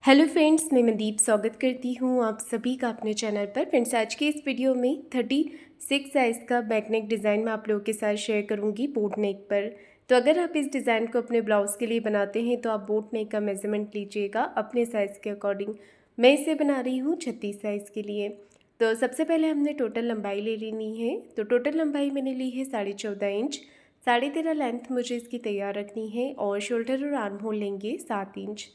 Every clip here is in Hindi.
हेलो फ्रेंड्स, मैं मनदीप स्वागत करती हूँ आप सभी का अपने चैनल पर। फ्रेंड्स, आज के इस वीडियो में 36 साइज़ का बैक नेक डिज़ाइन मैं आप लोगों के साथ शेयर करूँगी बोट नेक पर। तो अगर आप इस डिज़ाइन को अपने ब्लाउज़ के लिए बनाते हैं तो आप बोट नेक का मेज़रमेंट लीजिएगा अपने साइज़ के अकॉर्डिंग। मैं इसे बना रही हूँ 36 साइज़ के लिए। तो सबसे पहले हमने टोटल लंबाई ले लेनी है। तो टोटल लंबाई मैंने ली है 14.5 इंच। 13.5 लेंथ मुझे इसकी तैयार रखनी है और शोल्डर और आर्म होल लेंगे 7 इंच।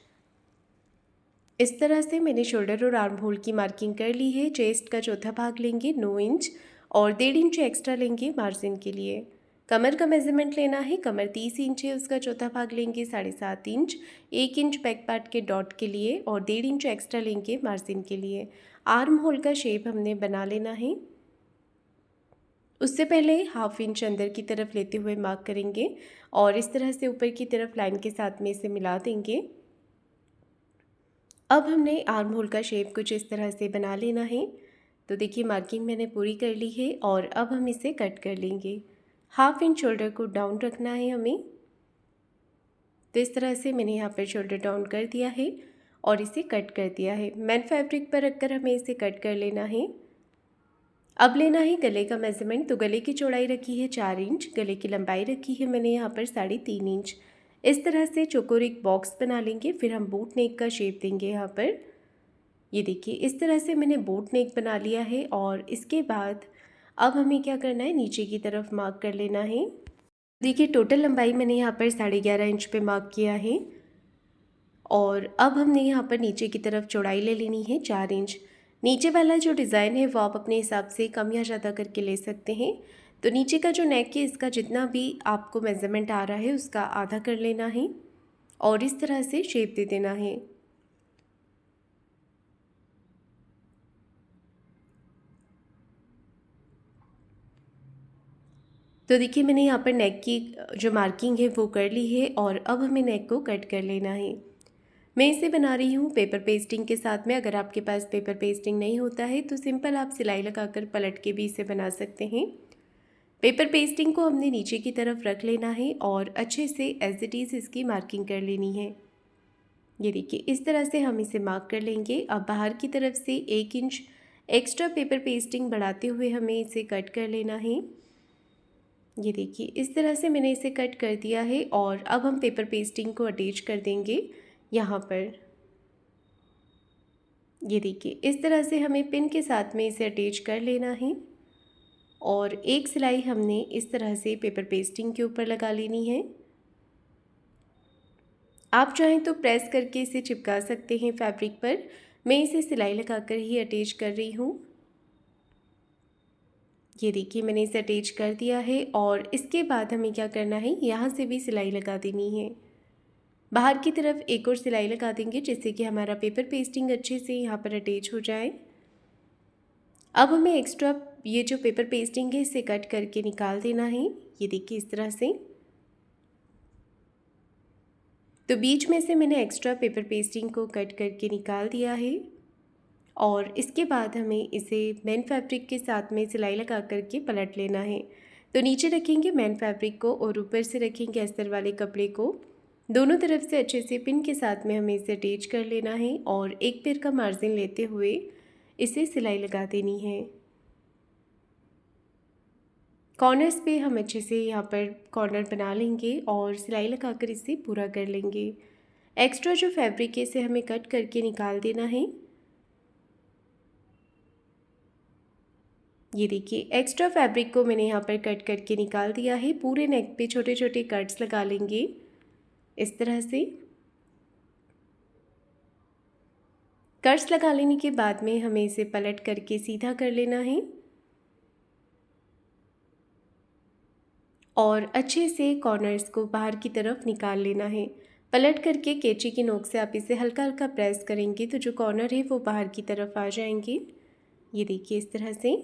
इस तरह से मैंने शोल्डर और आर्म होल की मार्किंग कर ली है। चेस्ट का चौथा भाग लेंगे 9 इंच और 1.5 इंच एक्स्ट्रा लेंगे मार्जिन के लिए। कमर का मेज़रमेंट लेना है। कमर 30 इंच है, उसका चौथा भाग लेंगे 7.5 इंच। 1 इंच बैक पार्ट के डॉट के लिए और 1.5 इंच एक्स्ट्रा लेंगे मार्जिन के लिए। आर्म होल का शेप हमने बना लेना है। उससे पहले 1/2 इंच अंदर की तरफ लेते हुए मार्क करेंगे और इस तरह से ऊपर की तरफ लाइन के साथ में इसे मिला देंगे। अब हमने आर्म होल का शेप कुछ इस तरह से बना लेना है। तो देखिए, मार्किंग मैंने पूरी कर ली है और अब हम इसे कट कर लेंगे। 1/2 इंच शोल्डर को डाउन रखना है हमें। तो इस तरह से मैंने यहाँ पर शोल्डर डाउन कर दिया है और इसे कट कर दिया है। मैन फैब्रिक पर रखकर हमें इसे कट कर लेना है। अब लेना है गले का मेज़रमेंट। तो गले की चौड़ाई रखी है 4 इंच, गले की लंबाई रखी है मैंने यहाँ पर 3.5 इंच। इस तरह से चौकोर एक बॉक्स बना लेंगे। फिर हम बोट नेक का शेप देंगे यहाँ पर। ये देखिए, इस तरह से मैंने बोट नेक बना लिया है और इसके बाद अब हमें क्या करना है, नीचे की तरफ मार्क कर लेना है। देखिए, टोटल लंबाई मैंने यहाँ पर 11.5 इंच पे मार्क किया है और अब हमने यहाँ पर नीचे की तरफ चौड़ाई ले लेनी है 4 इंच। नीचे वाला जो डिज़ाइन है वो आप अपने हिसाब से कम या ज़्यादा करके ले सकते हैं। तो नीचे का जो नेक है इसका जितना भी आपको मेज़रमेंट आ रहा है उसका आधा कर लेना है और इस तरह से शेप दे देना है। तो देखिए, मैंने यहाँ पर नेक की जो मार्किंग है वो कर ली है और अब हमें नेक को कट कर लेना है। मैं इसे बना रही हूँ पेपर पेस्टिंग के साथ में। अगर आपके पास पेपर पेस्टिंग नहीं होता है तो सिंपल आप सिलाई लगाकर पलट के भी इसे बना सकते हैं। पेपर पेस्टिंग को हमने नीचे की तरफ रख लेना है और अच्छे से एज इट इज़ इसकी मार्किंग कर लेनी है। ये देखिए, इस तरह से हम इसे मार्क कर लेंगे। अब बाहर की तरफ से 1 इंच एक्स्ट्रा पेपर पेस्टिंग बढ़ाते हुए हमें इसे कट कर लेना है। ये देखिए, इस तरह से मैंने इसे कट कर दिया है और अब हम पेपर पेस्टिंग को अटैच कर देंगे यहाँ पर। ये देखिए, इस तरह से हमें पिन के साथ में इसे अटैच कर लेना है और एक सिलाई हमने इस तरह से पेपर पेस्टिंग के ऊपर लगा लेनी है। आप चाहें तो प्रेस करके इसे चिपका सकते हैं फैब्रिक पर। मैं इसे सिलाई लगाकर ही अटैच कर रही हूँ। ये देखिए, मैंने इसे अटैच कर दिया है और इसके बाद हमें क्या करना है, यहाँ से भी सिलाई लगा देनी है। बाहर की तरफ एक और सिलाई लगा देंगे जिससे कि हमारा पेपर पेस्टिंग अच्छे से यहाँ पर अटैच हो जाए। अब हमें एक्स्ट्रा ये जो पेपर पेस्टिंग है इसे कट करके निकाल देना है। ये देखिए, इस तरह से। तो बीच में से मैंने एक्स्ट्रा पेपर पेस्टिंग को कट करके निकाल दिया है और इसके बाद हमें इसे मेन फैब्रिक के साथ में सिलाई लगा करके पलट लेना है। तो नीचे रखेंगे मेन फैब्रिक को और ऊपर से रखेंगे अस्तर वाले कपड़े को। दोनों तरफ से अच्छे से पिन के साथ में हमें इसे अटैच कर लेना है और एक पैर का मार्जिन लेते हुए इसे सिलाई लगा देनी है। कॉर्नर्स पे हम अच्छे से यहाँ पर कॉर्नर बना लेंगे और सिलाई लगाकर इसे पूरा कर लेंगे। एक्स्ट्रा जो फैब्रिक है इसे हमें कट करके निकाल देना है। ये देखिए, एक्स्ट्रा फैब्रिक को मैंने यहाँ पर कट करके निकाल दिया है। पूरे नेक पे छोटे छोटे कट्स लगा लेंगे इस तरह से। कट्स लगा लेने के बाद में हमें इसे पलट करके सीधा कर लेना है और अच्छे से कॉर्नर्स को बाहर की तरफ निकाल लेना है। पलट करके कैंची की नोक से आप इसे हल्का हल्का प्रेस करेंगे तो जो कॉर्नर है वो बाहर की तरफ आ जाएंगे। ये देखिए, इस तरह से।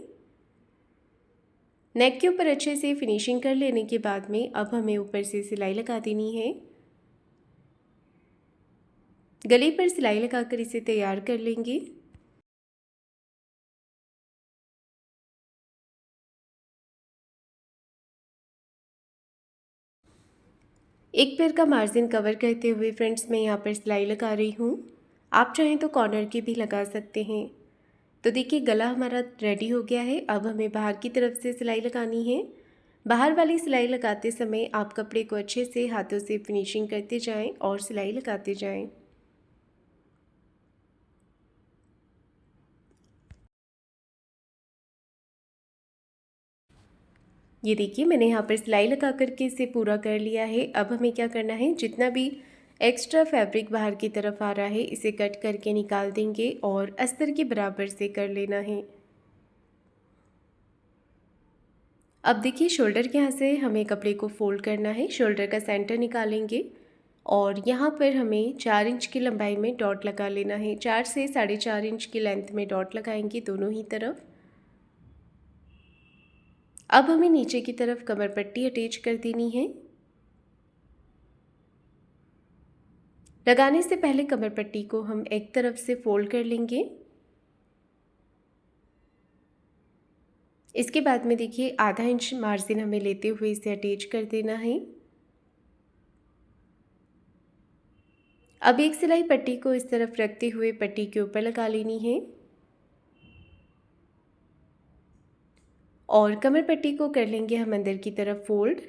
नेक के ऊपर अच्छे से फिनिशिंग कर लेने के बाद में अब हमें ऊपर से सिलाई लगा देनी है। गले पर सिलाई लगाकर इसे तैयार कर लेंगे। एक पैर का मार्जिन कवर करते हुए फ्रेंड्स मैं यहाँ पर सिलाई लगा रही हूँ। आप चाहें तो कॉर्नर के भी लगा सकते हैं। तो देखिए गला हमारा रेडी हो गया है। अब हमें बाहर की तरफ से सिलाई लगानी है। बाहर वाली सिलाई लगाते समय आप कपड़े को अच्छे से हाथों से फिनिशिंग करते जाएं और सिलाई लगाते जाएं। ये देखिए मैंने यहाँ पर सिलाई लगा करके इसे पूरा कर लिया है। अब हमें क्या करना है, जितना भी एक्स्ट्रा फैब्रिक बाहर की तरफ आ रहा है इसे कट करके निकाल देंगे और अस्तर के बराबर से कर लेना है। अब देखिए शोल्डर के यहाँ से हमें कपड़े को फोल्ड करना है। शोल्डर का सेंटर निकालेंगे और यहाँ पर हमें 4 इंच की लंबाई में डॉट लगा लेना है। 4 से 4.5 इंच की लेंथ में डॉट लगाएंगे दोनों ही तरफ। अब हमें नीचे की तरफ कमर पट्टी अटैच कर देनी है। लगाने से पहले कमर पट्टी को हम एक तरफ से फोल्ड कर लेंगे। इसके बाद में देखिए आधा इंच मार्जिन हमें लेते हुए इसे अटैच कर देना है। अब एक सिलाई पट्टी को इस तरफ रखते हुए पट्टी के ऊपर लगा लेनी है और कमर पट्टी को कर लेंगे हम अंदर की तरफ फोल्ड।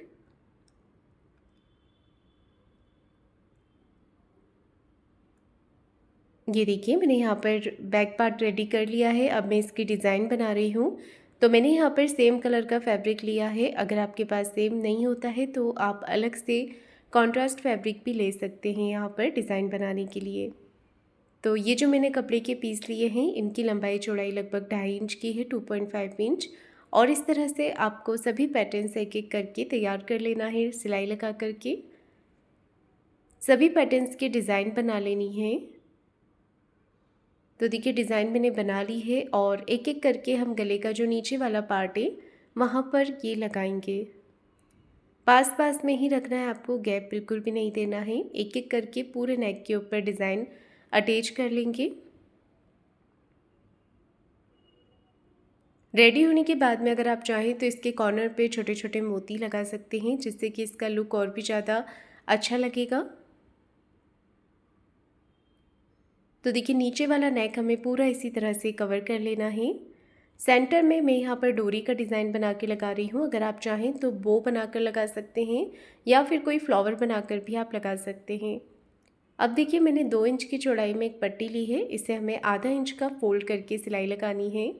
ये देखिए मैंने यहाँ पर बैक पार्ट रेडी कर लिया है। अब मैं इसकी डिज़ाइन बना रही हूँ। तो मैंने यहाँ पर सेम कलर का फैब्रिक लिया है। अगर आपके पास सेम नहीं होता है तो आप अलग से कॉन्ट्रास्ट फैब्रिक भी ले सकते हैं यहाँ पर डिज़ाइन बनाने के लिए। तो ये जो मैंने कपड़े के पीस लिए हैं इनकी लंबाई चौड़ाई लगभग 2.5 इंच की है, 2.5 इंच। और इस तरह से आपको सभी पैटर्न्स एक एक करके तैयार कर लेना है सिलाई लगा करके। सभी पैटर्न्स की डिज़ाइन बना लेनी है। तो देखिए डिज़ाइन मैंने बना ली है और एक एक करके हम गले का जो नीचे वाला पार्ट है वहाँ पर ये लगाएंगे। पास पास में ही रखना है आपको, गैप बिल्कुल भी नहीं देना है। एक एक करके पूरे नेक के ऊपर डिज़ाइन अटैच कर लेंगे। रेडी होने के बाद में अगर आप चाहें तो इसके कॉर्नर पे छोटे छोटे मोती लगा सकते हैं जिससे कि इसका लुक और भी ज़्यादा अच्छा लगेगा। तो देखिए नीचे वाला नेक हमें पूरा इसी तरह से कवर कर लेना है। सेंटर में मैं यहाँ पर डोरी का डिज़ाइन बना के लगा रही हूँ। अगर आप चाहें तो बो बनाकर लगा सकते हैं या फिर कोई फ्लावर बनाकर भी आप लगा सकते हैं। अब देखिए मैंने 2 इंच की चौड़ाई में एक पट्टी ली है। इसे हमें आधा इंच का फोल्ड करके सिलाई लगानी है।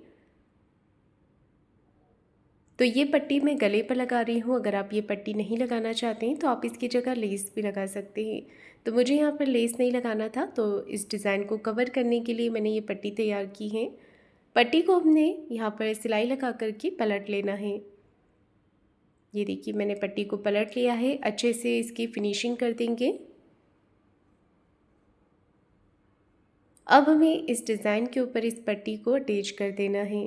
तो ये पट्टी मैं गले पर लगा रही हूँ। अगर आप ये पट्टी नहीं लगाना चाहते हैं तो आप इसकी जगह लेस भी लगा सकते हैं। तो मुझे यहाँ पर लेस नहीं लगाना था तो इस डिज़ाइन को कवर करने के लिए मैंने ये पट्टी तैयार की है। पट्टी को हमने यहाँ पर सिलाई लगा करके पलट लेना है। ये देखिए मैंने पट्टी को पलट लिया है। अच्छे से इसकी फिनिशिंग कर देंगे। अब हमें इस डिज़ाइन के ऊपर इस पट्टी को अटैच कर देना है।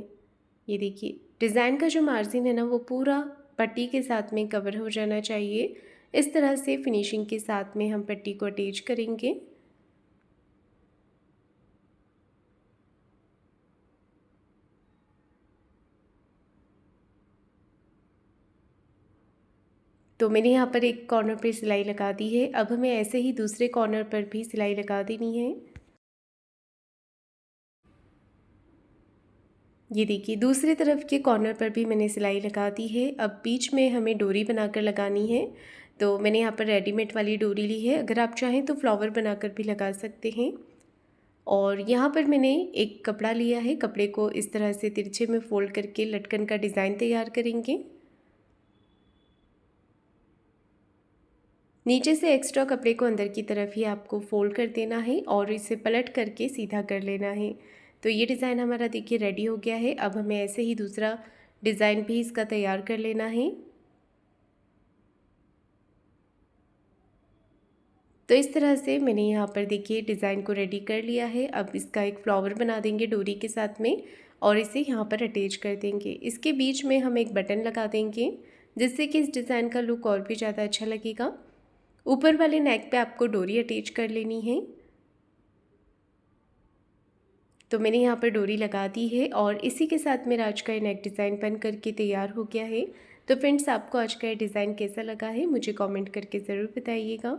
ये देखिए डिज़ाइन का जो मार्जिन है ना वो पूरा पट्टी के साथ में कवर हो जाना चाहिए। इस तरह से फिनिशिंग के साथ में हम पट्टी को अटैच करेंगे। तो मैंने यहाँ पर एक कॉर्नर पर सिलाई लगा दी है। अब हमें ऐसे ही दूसरे कॉर्नर पर भी सिलाई लगा देनी है। ये देखिए दूसरी तरफ के कॉर्नर पर भी मैंने सिलाई लगा दी है। अब बीच में हमें डोरी बनाकर लगानी है। तो मैंने यहाँ पर रेडीमेड वाली डोरी ली है। अगर आप चाहें तो फ्लावर बनाकर भी लगा सकते हैं। और यहाँ पर मैंने एक कपड़ा लिया है। कपड़े को इस तरह से तिरछे में फोल्ड करके लटकन का डिज़ाइन तैयार करेंगे। नीचे से एक्स्ट्रा कपड़े को अंदर की तरफ ही आपको फोल्ड कर देना है और इसे पलट करके सीधा कर लेना है। तो ये डिज़ाइन हमारा देखिए रेडी हो गया है। अब हमें ऐसे ही दूसरा डिज़ाइन भी इसका तैयार कर लेना है। तो इस तरह से मैंने यहाँ पर देखिए डिज़ाइन को रेडी कर लिया है। अब इसका एक फ्लावर बना देंगे डोरी के साथ में और इसे यहाँ पर अटैच कर देंगे। इसके बीच में हम एक बटन लगा देंगे जिससे कि इस डिज़ाइन का लुक और भी ज़्यादा अच्छा लगेगा। ऊपर वाले नेक पे आपको डोरी अटैच कर लेनी है। तो मैंने यहाँ पर डोरी लगा दी है और इसी के साथ मेरा आज का ये नेक डिज़ाइन बन करके तैयार हो गया है। तो फ्रेंड्स आपको आज का ये डिज़ाइन कैसा लगा है मुझे कमेंट करके ज़रूर बताइएगा।